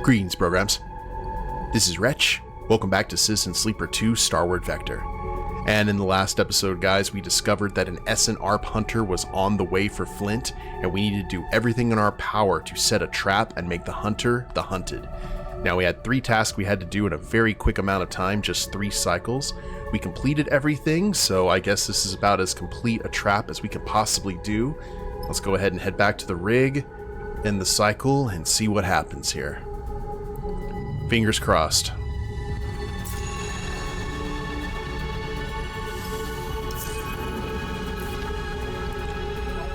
Greetings, programs. This is Wretch. Welcome back to Citizen Sleeper 2 Starward Vector. And in the last episode, guys, we discovered that an EssenArp hunter was on the way for Flint, and we needed to do everything in our power to set a trap and make the hunter the hunted. Now, we had 3 tasks we had to do in a very quick amount of time, just 3 cycles. We completed everything, so I guess this is about as complete a trap as we could possibly do. Let's go ahead and head back to the rig, end the cycle, and see what happens here. Fingers crossed.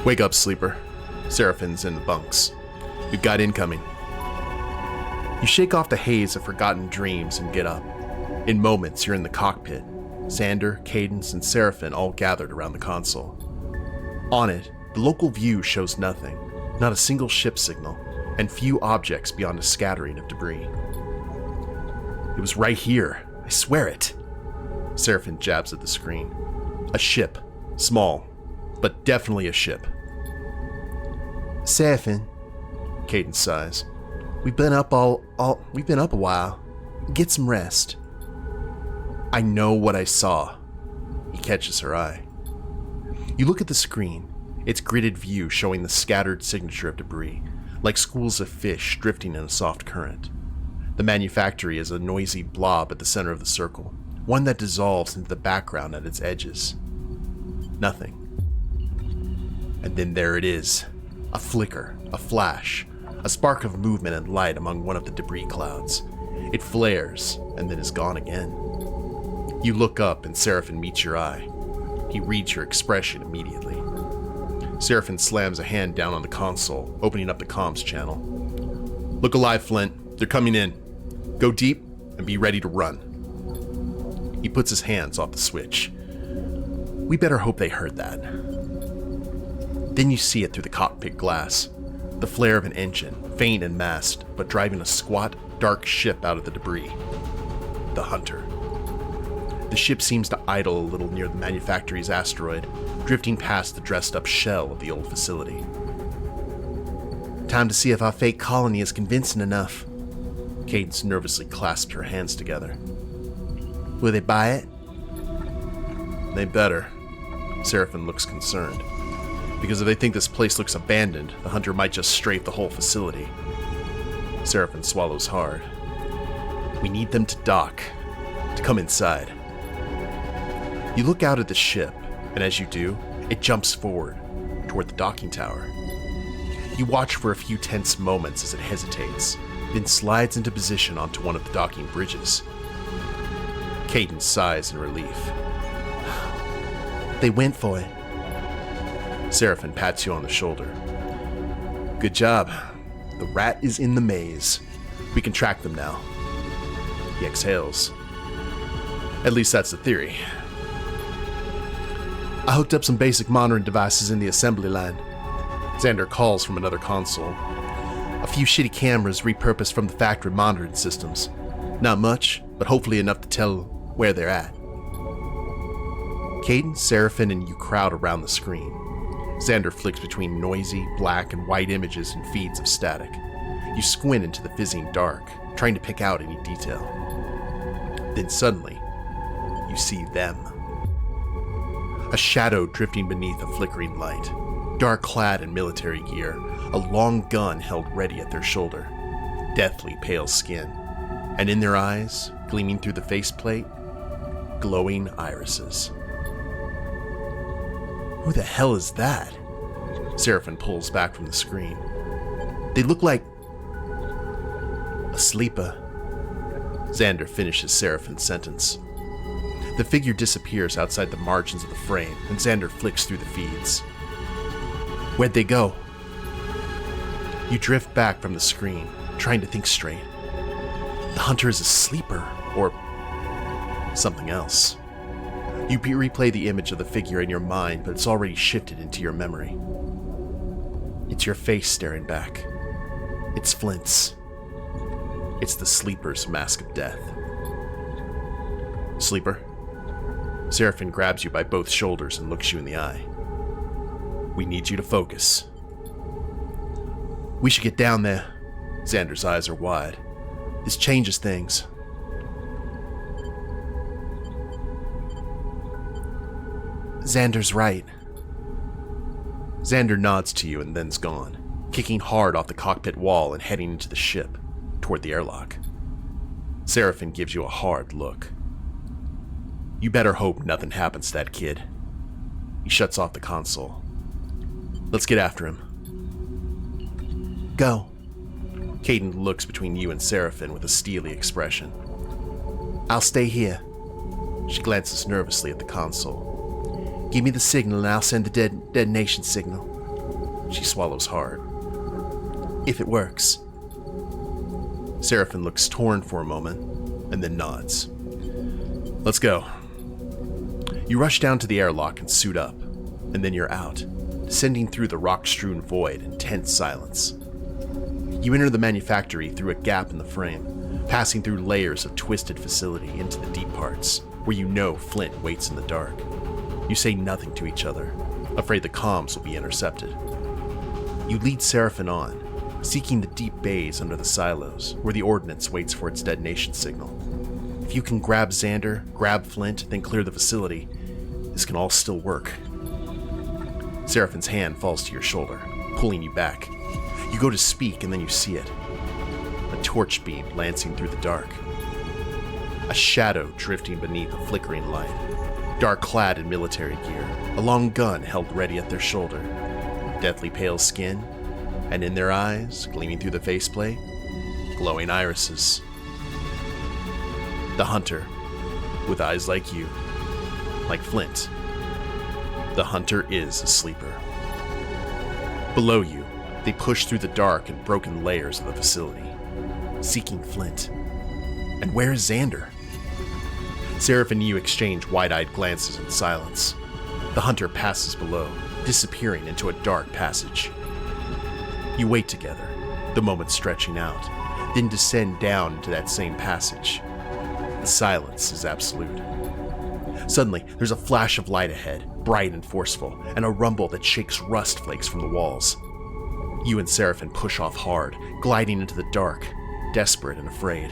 Wake up, sleeper. Seraphin's in the bunks. We've got incoming. You shake off the haze of forgotten dreams and get up. In moments, you're in the cockpit. Xander, Cadence, and Seraphin all gathered around the console. On it, the local view shows nothing, not a single ship signal, and few objects beyond a scattering of debris. It was right here. I swear it. Seraphin jabs at the screen. A ship. Small, but definitely a ship. Seraphin, Cadence sighs. we've been up a while. Get some rest. I know what I saw. He catches her eye. You look at the screen, its gridded view showing the scattered signature of debris, like schools of fish drifting in a soft current. The manufactory is a noisy blob at the center of the circle, one that dissolves into the background at its edges. Nothing. And then there it is. A flicker, a flash, a spark of movement and light among one of the debris clouds. It flares, and then is gone again. You look up and Seraphin meets your eye. He reads your expression immediately. Seraphin slams a hand down on the console, opening up the comms channel. Look alive, Flint. They're coming in. Go deep and be ready to run. He puts his hands off the switch. We better hope they heard that. Then you see it through the cockpit glass. The flare of an engine, faint and masked, but driving a squat, dark ship out of the debris. The hunter. The ship seems to idle a little near the manufactory's asteroid, drifting past the dressed-up shell of the old facility. Time to see if our fake colony is convincing enough. Cadence nervously clasps her hands together. Will they buy it? They better. Seraphin looks concerned. Because if they think this place looks abandoned, the hunter might just strafe the whole facility. Seraphin swallows hard. We need them to dock, to come inside. You look out at the ship, and as you do, it jumps forward, toward the docking tower. You watch for a few tense moments as it hesitates, then slides into position onto one of the docking bridges. Cadence sighs in relief. They went for it. Seraphin pats you on the shoulder. Good job. The rat is in the maze. We can track them now. He exhales. At least that's the theory. I hooked up some basic monitoring devices in the assembly line. Xander calls from another console. A few shitty cameras repurposed from the factory monitoring systems. Not much, but hopefully enough to tell where they're at. Cadence, Seraphin, and you crowd around the screen. Xander flicks between noisy, black and white images and feeds of static. You squint into the fizzing dark, trying to pick out any detail. Then suddenly, you see them. A shadow drifting beneath a flickering light, dark-clad in military gear, a long gun held ready at their shoulder, deathly pale skin, and in their eyes, gleaming through the faceplate, glowing irises. Who the hell is that? Seraphin pulls back from the screen. They look like a sleeper. Xander finishes Seraphin's sentence. The figure disappears outside the margins of the frame, and Xander flicks through the feeds. Where'd they go? You drift back from the screen, trying to think straight. The hunter is a sleeper, or something else. You replay the image of the figure in your mind, but it's already shifted into your memory. It's your face staring back. It's Flint's. It's the sleeper's mask of death. Sleeper. Seraphin grabs you by both shoulders and looks you in the eye. We need you to focus. We should get down there. Xander's eyes are wide. This changes things. Xander's right. Xander nods to you and then's gone, kicking hard off the cockpit wall and heading into the ship, toward the airlock. Seraphin gives you a hard look. You better hope nothing happens to that kid. He shuts off the console. Let's get after him. Go. Caden looks between you and Seraphin with a steely expression. I'll stay here. She glances nervously at the console. Give me the signal and I'll send the detonation signal. She swallows hard. If it works. Seraphin looks torn for a moment and then nods. Let's go. You rush down to the airlock and suit up, and then you're out, descending through the rock-strewn void in tense silence. You enter the manufactory through a gap in the frame, passing through layers of twisted facility into the deep parts, where you know Flint waits in the dark. You say nothing to each other, afraid the comms will be intercepted. You lead Seraphin on, seeking the deep bays under the silos, where the ordnance waits for its detonation signal. If you can grab Xander, grab Flint, then clear the facility, this can all still work. Seraphin's hand falls to your shoulder, pulling you back. You go to speak and then you see it. A torch beam lancing through the dark. A shadow drifting beneath a flickering light. Dark clad in military gear, a long gun held ready at their shoulder. Deathly pale skin, and in their eyes, gleaming through the faceplate, glowing irises. The hunter, with eyes like you, like Flint. The hunter is a sleeper. Below you, they push through the dark and broken layers of the facility, seeking Flint. And where is Xander? Seraph and you exchange wide-eyed glances in silence. The hunter passes below, disappearing into a dark passage. You wait together, the moment stretching out, then descend down into that same passage. The silence is absolute. Suddenly, there's a flash of light ahead, bright and forceful, and a rumble that shakes rust flakes from the walls. You and Seraphin push off hard, gliding into the dark, desperate and afraid.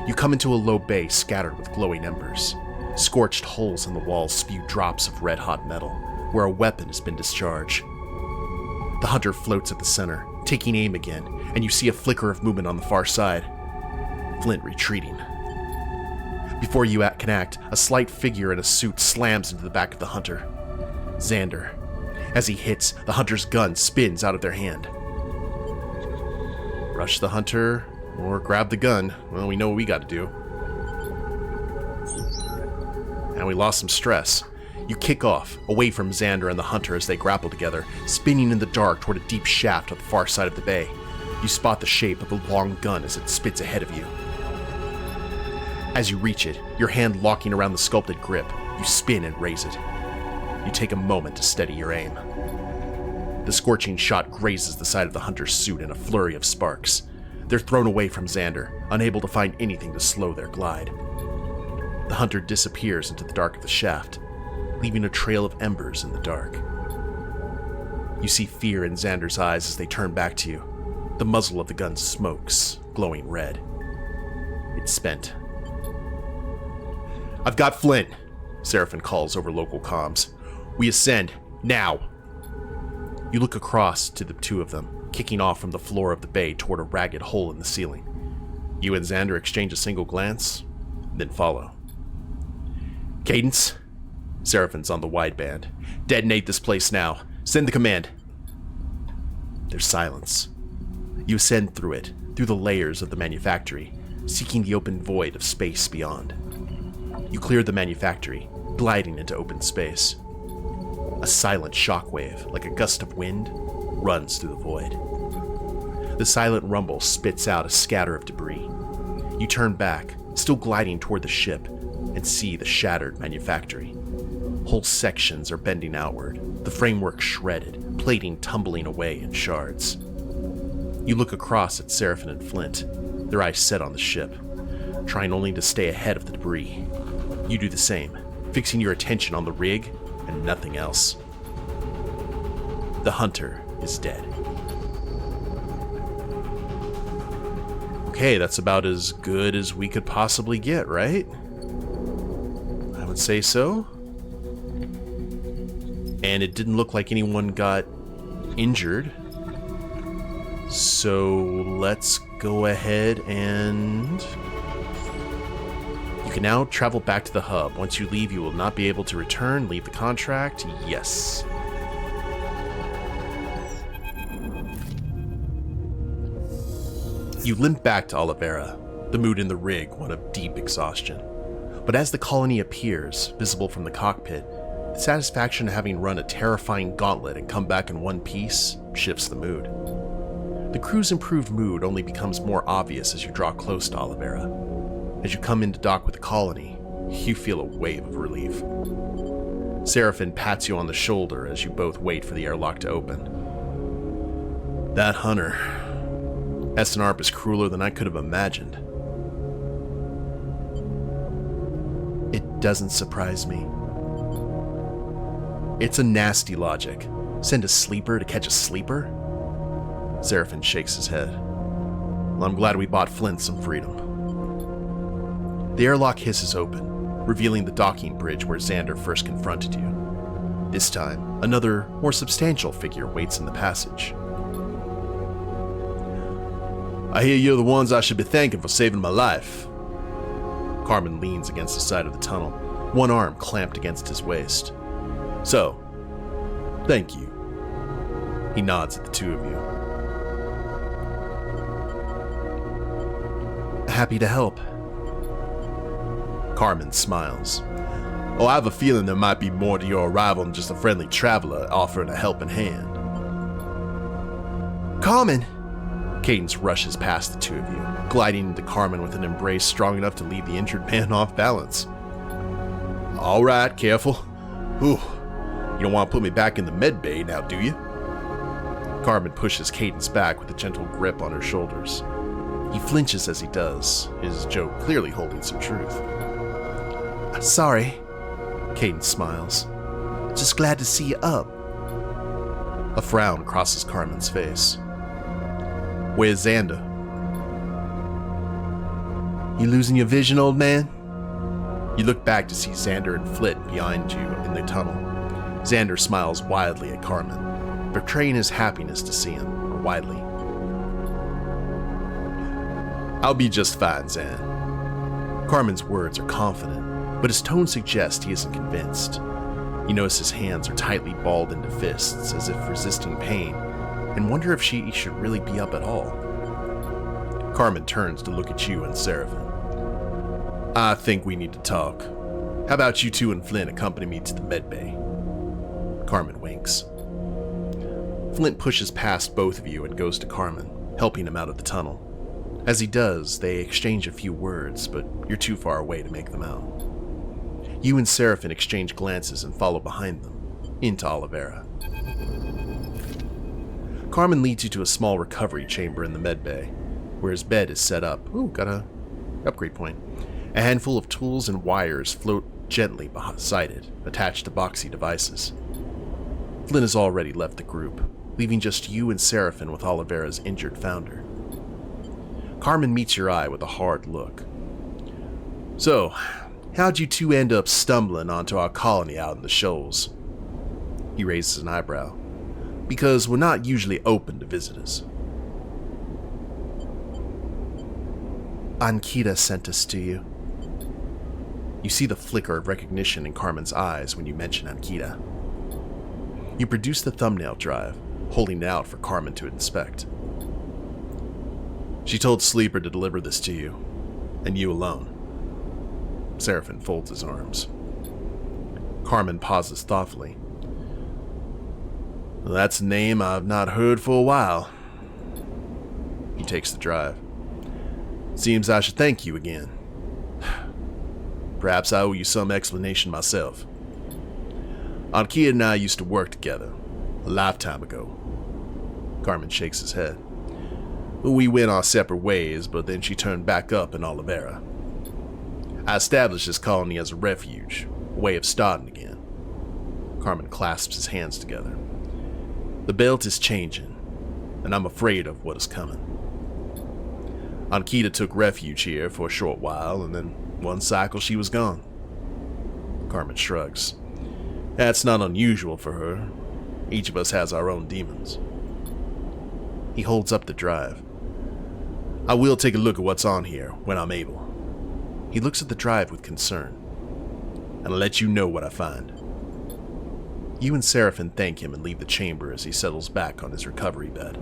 You come into a low bay scattered with glowing embers. Scorched holes in the walls spew drops of red-hot metal, where a weapon has been discharged. The hunter floats at the center, taking aim again, and you see a flicker of movement on the far side. Flint retreating. Before you can act, a slight figure in a suit slams into the back of the hunter. Xander. As he hits, the hunter's gun spins out of their hand. Rush the hunter, or grab the gun. Well, we know what we gotta do. And we lost some stress. You kick off, away from Xander and the hunter as they grapple together, spinning in the dark toward a deep shaft on the far side of the bay. You spot the shape of the long gun as it spits ahead of you. As you reach it, your hand locking around the sculpted grip, you spin and raise it. You take a moment to steady your aim. The scorching shot grazes the side of the hunter's suit in a flurry of sparks. They're thrown away from Xander, unable to find anything to slow their glide. The hunter disappears into the dark of the shaft, leaving a trail of embers in the dark. You see fear in Xander's eyes as they turn back to you. The muzzle of the gun smokes, glowing red. It's spent. I've got Flint, Seraphin calls over local comms. We ascend, now. You look across to the two of them, kicking off from the floor of the bay toward a ragged hole in the ceiling. You and Xander exchange a single glance, then follow. Cadence, Seraphin's on the wideband. Detonate this place now. Send the command. There's silence. You ascend through it, through the layers of the manufactory, seeking the open void of space beyond. You clear the manufactory, gliding into open space. A silent shockwave, like a gust of wind, runs through the void. The silent rumble spits out a scatter of debris. You turn back, still gliding toward the ship, and see the shattered manufactory. Whole sections are bending outward, the framework shredded, plating tumbling away in shards. You look across at Seraphin and Flint, their eyes set on the ship, trying only to stay ahead of the debris. You do the same, fixing your attention on the rig and nothing else. The hunter is dead. Okay, that's about as good as we could possibly get, right? I would say so. And it didn't look like anyone got injured. So let's go ahead and... You can now travel back to the hub. Once you leave, you will not be able to return. Leave the contract. Yes. You limp back to Olivera, the mood in the rig one of deep exhaustion. But as the colony appears, visible from the cockpit, the satisfaction of having run a terrifying gauntlet and come back in one piece shifts the mood. The crew's improved mood only becomes more obvious as you draw close to Olivera. As you come into dock with the colony, you feel a wave of relief. Seraphin pats you on the shoulder as you both wait for the airlock to open. That hunter. EssenArp is crueler than I could have imagined. It doesn't surprise me. It's a nasty logic. Send a sleeper to catch a sleeper? Seraphin shakes his head. Well, I'm glad we bought Flint some freedom. The airlock hisses open, revealing the docking bridge where Xander first confronted you. This time, another, more substantial figure waits in the passage. I hear you're the ones I should be thanking for saving my life. Carmen leans against the side of the tunnel, one arm clamped against his waist. So, thank you. He nods at the two of you. Happy to help. Carmen smiles. Oh, I have a feeling there might be more to your arrival than just a friendly traveler offering a helping hand. Carmen! Cadence rushes past the two of you, gliding into Carmen with an embrace strong enough to leave the injured man off balance. All right, careful. Whew. You don't want to put me back in the med bay now, do you? Carmen pushes Cadence back with a gentle grip on her shoulders. He flinches as he does, his joke clearly holding some truth. Sorry, Cadence smiles. Just glad to see you up. A frown crosses Carmen's face. Where's Xander? You losing your vision, old man? You look back to see Xander and Flint behind you in the tunnel. Xander smiles wildly at Carmen, betraying his happiness to see him, or widely. I'll be just fine, Xan. Carmen's words are confident, but his tone suggests he isn't convinced. You notice his hands are tightly balled into fists, as if resisting pain, and wonder if she should really be up at all. Carmen turns to look at you and Seraphin. I think we need to talk. How about you two and Flint accompany me to the medbay? Carmen winks. Flint pushes past both of you and goes to Carmen, helping him out of the tunnel. As he does, they exchange a few words, but you're too far away to make them out. You and Seraphin exchange glances and follow behind them, into Olivera. Carmen leads you to a small recovery chamber in the medbay, where his bed is set up. Ooh, got a upgrade point. A handful of tools and wires float gently beside it, attached to boxy devices. Flynn has already left the group, leaving just you and Seraphin with Olivera's injured founder. Carmen meets your eye with a hard look. So, how'd you two end up stumbling onto our colony out in the shoals? He raises an eyebrow. Because we're not usually open to visitors. Ankita sent us to you. You see the flicker of recognition in Carmen's eyes when you mention Ankita. You produce the thumbnail drive, holding it out for Carmen to inspect. She told Sleeper to deliver this to you, and you alone. Seraphin folds his arms. Carmen pauses thoughtfully. Well, that's a name I've not heard for a while. He takes the drive. Seems I should thank you again. Perhaps I owe you some explanation myself. Ankita and I used to work together, a lifetime ago. Carmen shakes his head. We went our separate ways, but then she turned back up in Olivera. I established this colony as a refuge, a way of starting again. Carmen clasps his hands together. The belt is changing, and I'm afraid of what is coming. Ankita took refuge here for a short while, and then one cycle she was gone. Carmen shrugs. That's not unusual for her. Each of us has our own demons. He holds up the drive. I will take a look at what's on here when I'm able. He looks at the drive with concern. And I'll let you know what I find. You and Seraphin thank him and leave the chamber as he settles back on his recovery bed.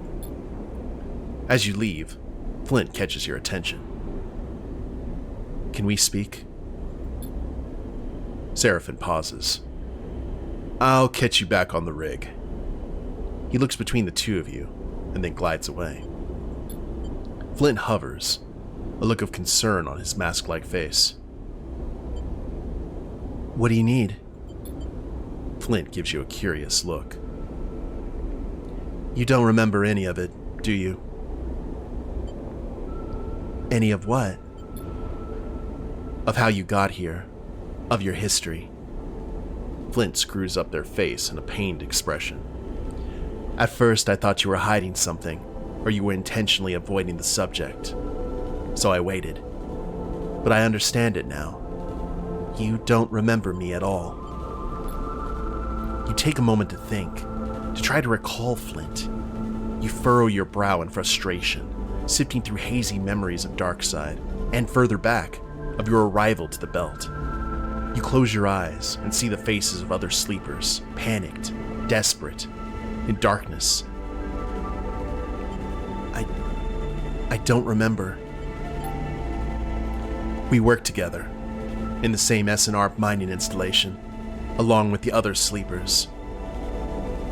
As you leave, Flint catches your attention. Can we speak? Seraphin pauses. I'll catch you back on the rig. He looks between the two of you and then glides away. Flint hovers, a look of concern on his mask-like face. What do you need? Flint gives you a curious look. You don't remember any of it, do you? Any of what? Of how you got here, of your history. Flint screws up their face in a pained expression. At first, I thought you were hiding something, or you were intentionally avoiding the subject. So I waited. But I understand it now. You don't remember me at all. You take a moment to think, to try to recall Flint. You furrow your brow in frustration, sifting through hazy memories of Darkside, and further back, of your arrival to the Belt. You close your eyes and see the faces of other sleepers, panicked, desperate, in darkness. I don't remember. We worked together, in the same EssenArp mining installation, along with the other sleepers.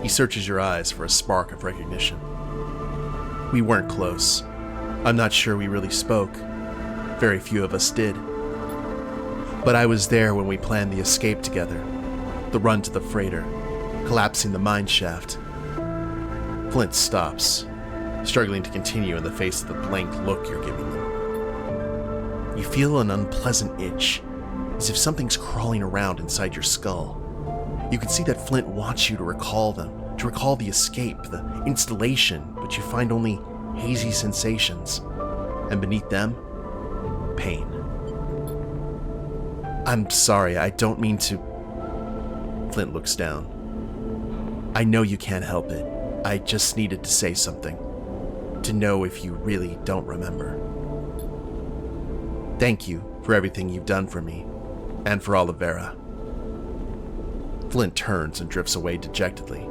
He searches your eyes for a spark of recognition. We weren't close. I'm not sure we really spoke. Very few of us did. But I was there when we planned the escape together, the run to the freighter, collapsing the mine shaft. Flint stops, struggling to continue in the face of the blank look you're giving them. You feel an unpleasant itch, as if something's crawling around inside your skull. You can see that Flint wants you to recall them, to recall the escape, the installation, but you find only hazy sensations, and beneath them, pain. I'm sorry, I don't mean to... Flint looks down. I know you can't help it. I just needed to say something. To know if you really don't remember. Thank you for everything you've done for me, and for Olivera. Flint turns and drifts away dejectedly,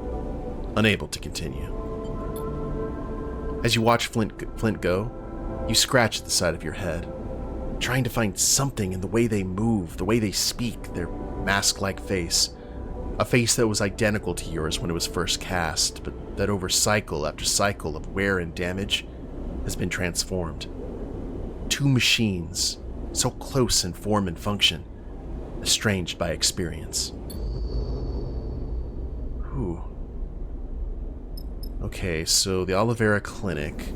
unable to continue. As you watch Flint go, you scratch at the side of your head, trying to find something in the way they move, the way they speak, their mask-like face. A face that was identical to yours when it was first cast, but that over cycle after cycle of wear and damage has been transformed. Two machines, so close in form and function, estranged by experience. Whew. Okay, so the Olivera Clinic.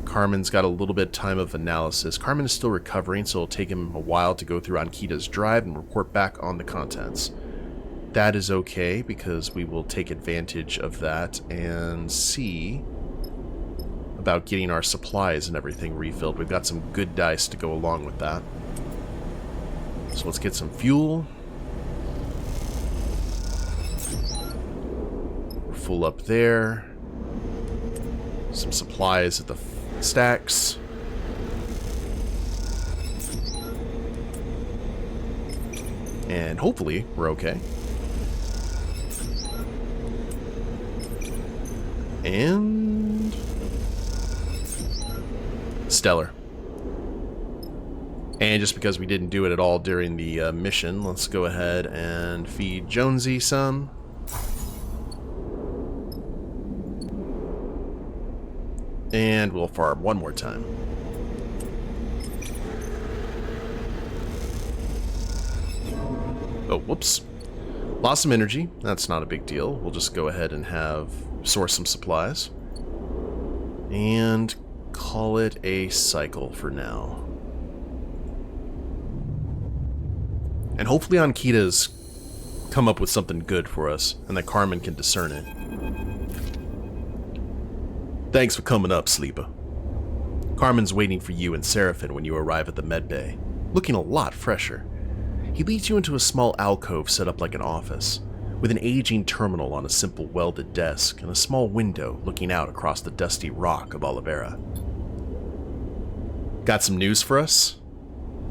Carmen's got a little bit of time of analysis. Carmen is still recovering, so it'll take him a while to go through Ankita's drive and report back on the contents. That is okay, because we will take advantage of that and see about getting our supplies and everything refilled. We've got some good dice to go along with that. So let's get some fuel. We're full up there. Some supplies at the stacks. And hopefully we're okay. And stellar. And just because we didn't do it at all during the mission, let's go ahead and feed Jonesy some. And we'll farm one more time. Oh, whoops. Lost some energy. That's not a big deal. We'll just go ahead and source some supplies. And call it a cycle for now. And hopefully Ankita's come up with something good for us, and that Carmen can discern it. Thanks for coming up, Sleeper. Carmen's waiting for you and Seraphin when you arrive at the medbay, looking a lot fresher. He leads you into a small alcove set up like an office, with an aging terminal on a simple welded desk and a small window looking out across the dusty rock of Olivera. Got some news for us?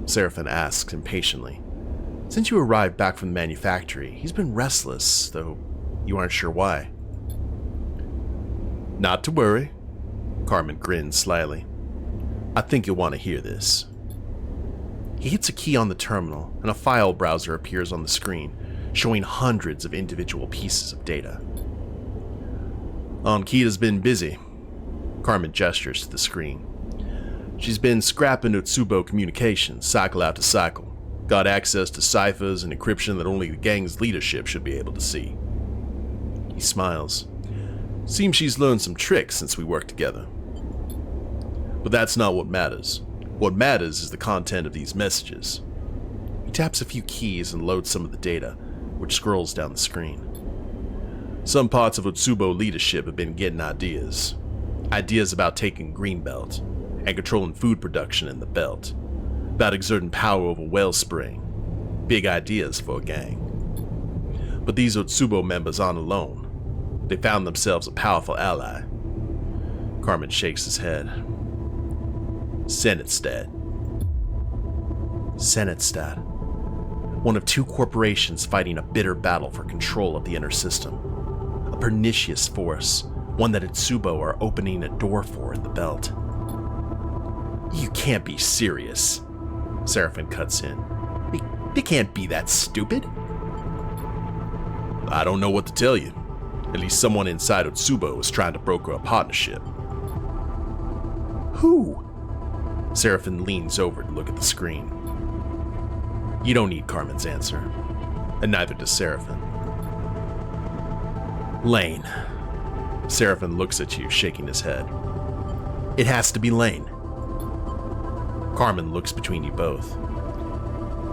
Seraphin asks impatiently. Since you arrived back from the manufactory, he's been restless, though you aren't sure why. Not to worry, Carmen grins slyly. I think you'll want to hear this. He hits a key on the terminal, and a file browser appears on the screen, showing hundreds of individual pieces of data. Ankita's been busy. Carmen gestures to the screen. She's been scrapping Utsubo communications, cycle after cycle. Got access to ciphers and encryption that only the gang's leadership should be able to see. He smiles. Seems she's learned some tricks since we worked together. But that's not what matters. What matters is the content of these messages. He taps a few keys and loads some of the data, which scrolls down the screen. Some parts of Utsubo leadership have been getting ideas. Ideas about taking Greenbelt and controlling food production in the belt. About exerting power over Wellspring. Big ideas for a gang. But these Utsubo members aren't alone. They found themselves a powerful ally. Carmen shakes his head. Senetstat. Senetstat. One of two corporations fighting a bitter battle for control of the inner system. A pernicious force, one that Utsubo are opening a door for in the belt. You can't be serious, Seraphin cuts in. They can't be that stupid. I don't know what to tell you. At least someone inside Utsubo is trying to broker a partnership. Who? Seraphin leans over to look at the screen. You don't need Carmen's answer, and neither does Seraphin. Laine. Seraphin looks at you, shaking his head. It has to be Laine. Carmen looks between you both.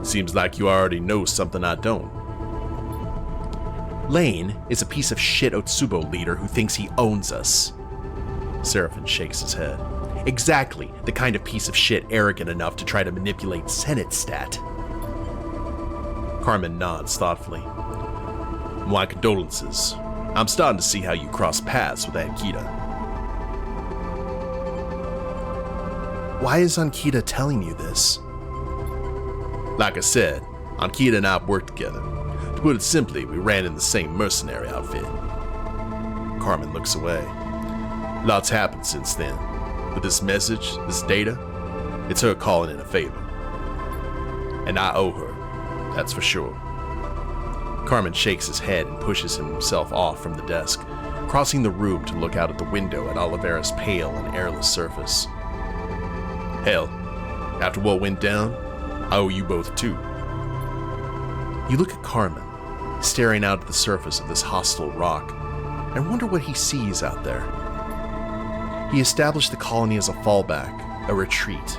Seems like you already know something I don't. Laine is a piece of shit Utsubo leader who thinks he owns us. Seraphin shakes his head. Exactly the kind of piece of shit arrogant enough to try to manipulate Senetstat. Carmen nods thoughtfully. My condolences. I'm starting to see how you cross paths with Ankita. Why is Ankita telling you this? Like I said, Ankita and I worked together. To put it simply, we ran in the same mercenary outfit. Carmen looks away. Lots happened since then. But this message, this data, it's her calling in a favor. And I owe her, that's for sure. Carmen shakes his head and pushes himself off from the desk, crossing the room to look out at the window at Olivera's pale and airless surface. Hell, after what went down, I owe you both too. You look at Carmen, staring out at the surface of this hostile rock, and wonder what he sees out there. He established the colony as a fallback, a retreat,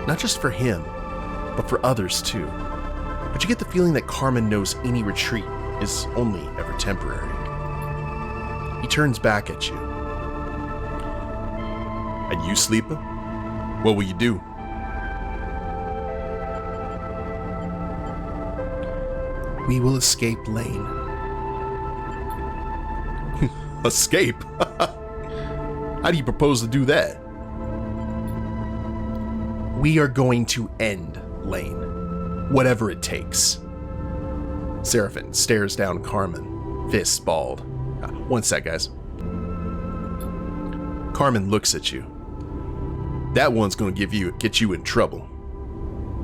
not just for him, but for others too. But you get the feeling that Carmen knows any retreat is only ever temporary. He turns back at you. And you, Sleeper? What will you do? We will escape Laine. Escape? How do you propose to do that? We are going to end Laine, whatever it takes. Seraphin stares down Carmen, fists balled. One sec, guys. Carmen looks at you. That one's gonna get you in trouble.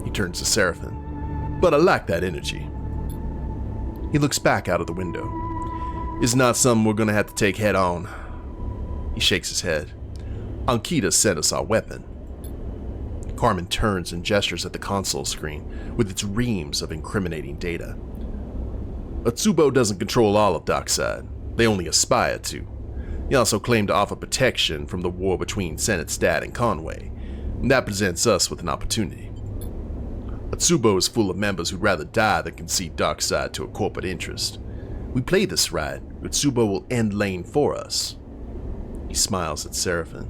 He turns to Seraphin. But I like that energy. He looks back out of the window. It's not something we're gonna have to take head on. He shakes his head. Ankita sent us our weapon. Carmen turns and gestures at the console screen with its reams of incriminating data. Utsubo doesn't control all of Dockside. They only aspire to. They also claim to offer protection from the war between Senetstat and Conway, and that presents us with an opportunity. Utsubo is full of members who'd rather die than concede Dockside to a corporate interest. We play this right, Utsubo will end Laine for us. He smiles at Seraphin.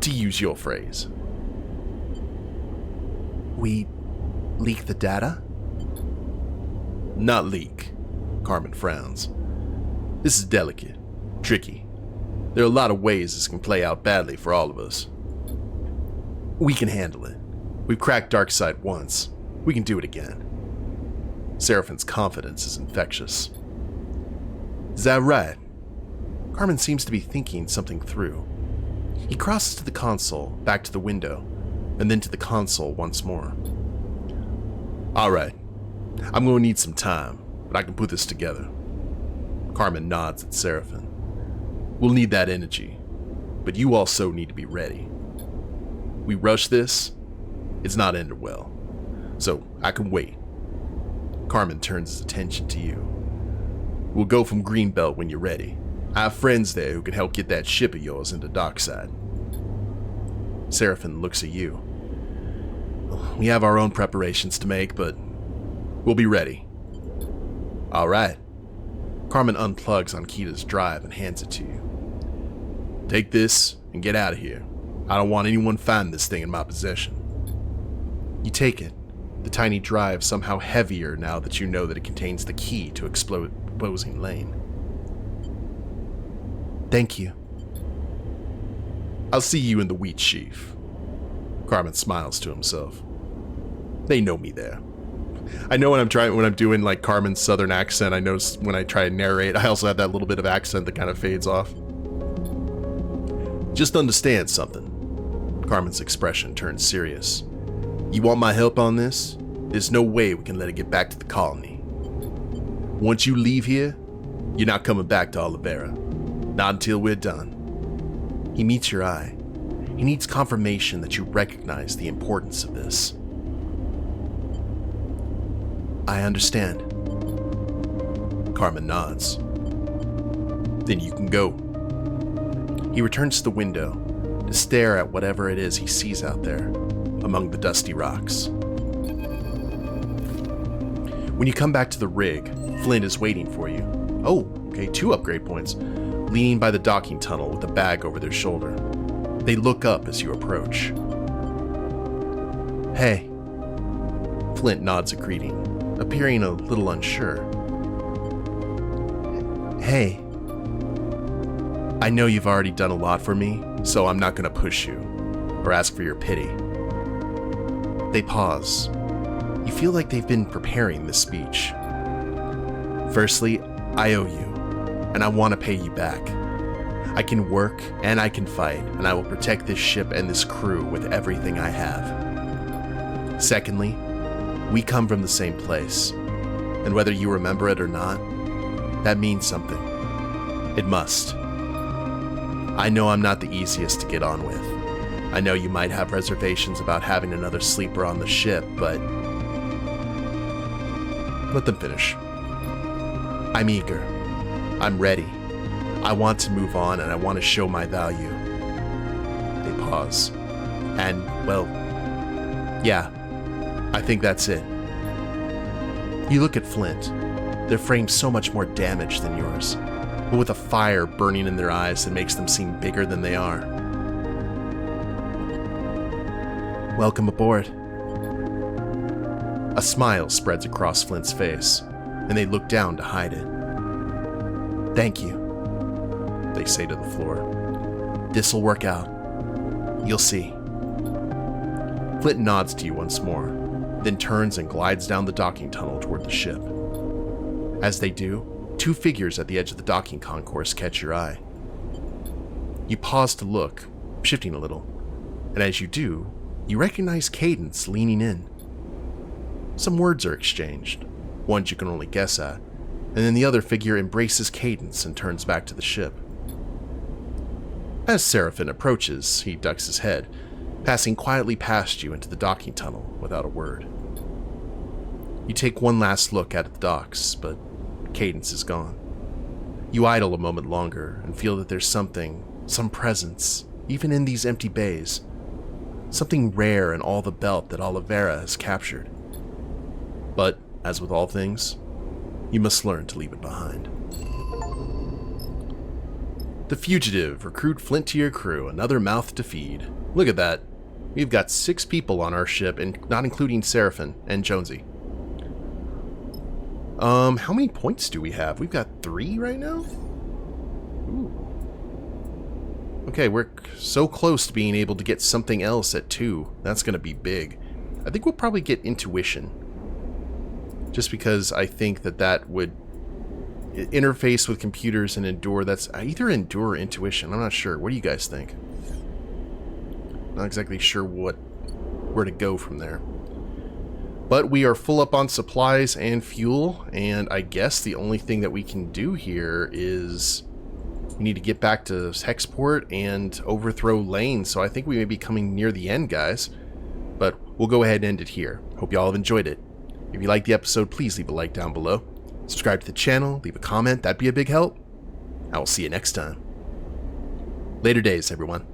to use your phrase. We leak the data? Not leak. Carmen frowns. This is delicate, tricky. There are a lot of ways this can play out badly for all of us. We can handle it. We've cracked Darkseid once. We can do it again. Seraphine's confidence is infectious. Is that right? Carmen seems to be thinking something through. He crosses to the console, back to the window, and then to the console once more. All right. I'm going to need some time, but I can put this together. Carmen nods at Seraphine. We'll need that energy, but you also need to be ready. We rush this, it's not ended well. So I can wait. Carmen turns his attention to you. We'll go from Greenbelt when you're ready. I have friends there who can help get that ship of yours into Darkseid. Seraphine looks at you. We have our own preparations to make, but we'll be ready. All right. Carmen unplugs Ankita's drive and hands it to you. Take this and get out of here. I don't want anyone finding this thing in my possession. You take it, the tiny drive somehow heavier now that you know that it contains the key to exposing Laine. Thank you. I'll see you in the wheat sheaf. Carmen smiles to himself. They know me there. I know when I'm doing like Carmen's southern accent, I know when I try to narrate, I also have that little bit of accent that kind of fades off. Just understand something. Carmen's expression turns serious. You want my help on this? There's no way we can let it get back to the colony. Once you leave here, you're not coming back to Olivera. Not until we're done. He meets your eye. He needs confirmation that you recognize the importance of this. I understand. Carmen nods. Then you can go. He returns to the window to stare at whatever it is he sees out there among the dusty rocks. When you come back to the rig, Flint is waiting for you. Oh, okay, 2 upgrade points. Leaning by the docking tunnel with a bag over their shoulder. They look up as you approach. Hey. Flint nods a greeting, appearing a little unsure. Hey. I know you've already done a lot for me, so I'm not going to push you or ask for your pity. They pause. You feel like they've been preparing this speech. Firstly, I owe you, and I want to pay you back. I can work and I can fight, and I will protect this ship and this crew with everything I have. Secondly, we come from the same place, and whether you remember it or not, that means something. It must. I know I'm not the easiest to get on with. I know you might have reservations about having another sleeper on the ship, but... Let them finish. I'm eager. I'm ready. I want to move on, and I want to show my value. They pause. And, well, yeah, I think that's it. You look at Flint. Their frame's so much more damaged than yours, but with a fire burning in their eyes that makes them seem bigger than they are. Welcome aboard. A smile spreads across Flint's face, and they look down to hide it. Thank you, they say to the floor. This'll work out. You'll see. Flint nods to you once more, then turns and glides down the docking tunnel toward the ship. As they do, 2 figures at the edge of the docking concourse catch your eye. You pause to look, shifting a little, and as you do, you recognize Cadence leaning in. Some words are exchanged, ones you can only guess at, and then the other figure embraces Cadence and turns back to the ship. As Seraphine approaches, he ducks his head, passing quietly past you into the docking tunnel without a word. You take one last look at the docks, but Cadence is gone. You idle a moment longer and feel that there's something, some presence, even in these empty bays. Something rare in all the belt that Olivera has captured. But, as with all things, you must learn to leave it behind. The fugitive, recruit Flint to your crew, another mouth to feed. Look at that. We've got 6 people on our ship, and not including Seraphin and Jonesy. How many points do we have? We've got 3 right now? Ooh. Okay, we're so close to being able to get something else at 2. That's going to be big. I think we'll probably get intuition. Just because I think that would interface with computers and endure. That's either endure or intuition. I'm not sure. What do you guys think? Not exactly sure where to go from there. But we are full up on supplies and fuel, and I guess the only thing that we can do here is we need to get back to Hexport and overthrow Laine, so I think we may be coming near the end, guys. But we'll go ahead and end it here. Hope y'all have enjoyed it. If you liked the episode, please leave a like down below. Subscribe to the channel, leave a comment, that'd be a big help. I will see you next time. Later days, everyone.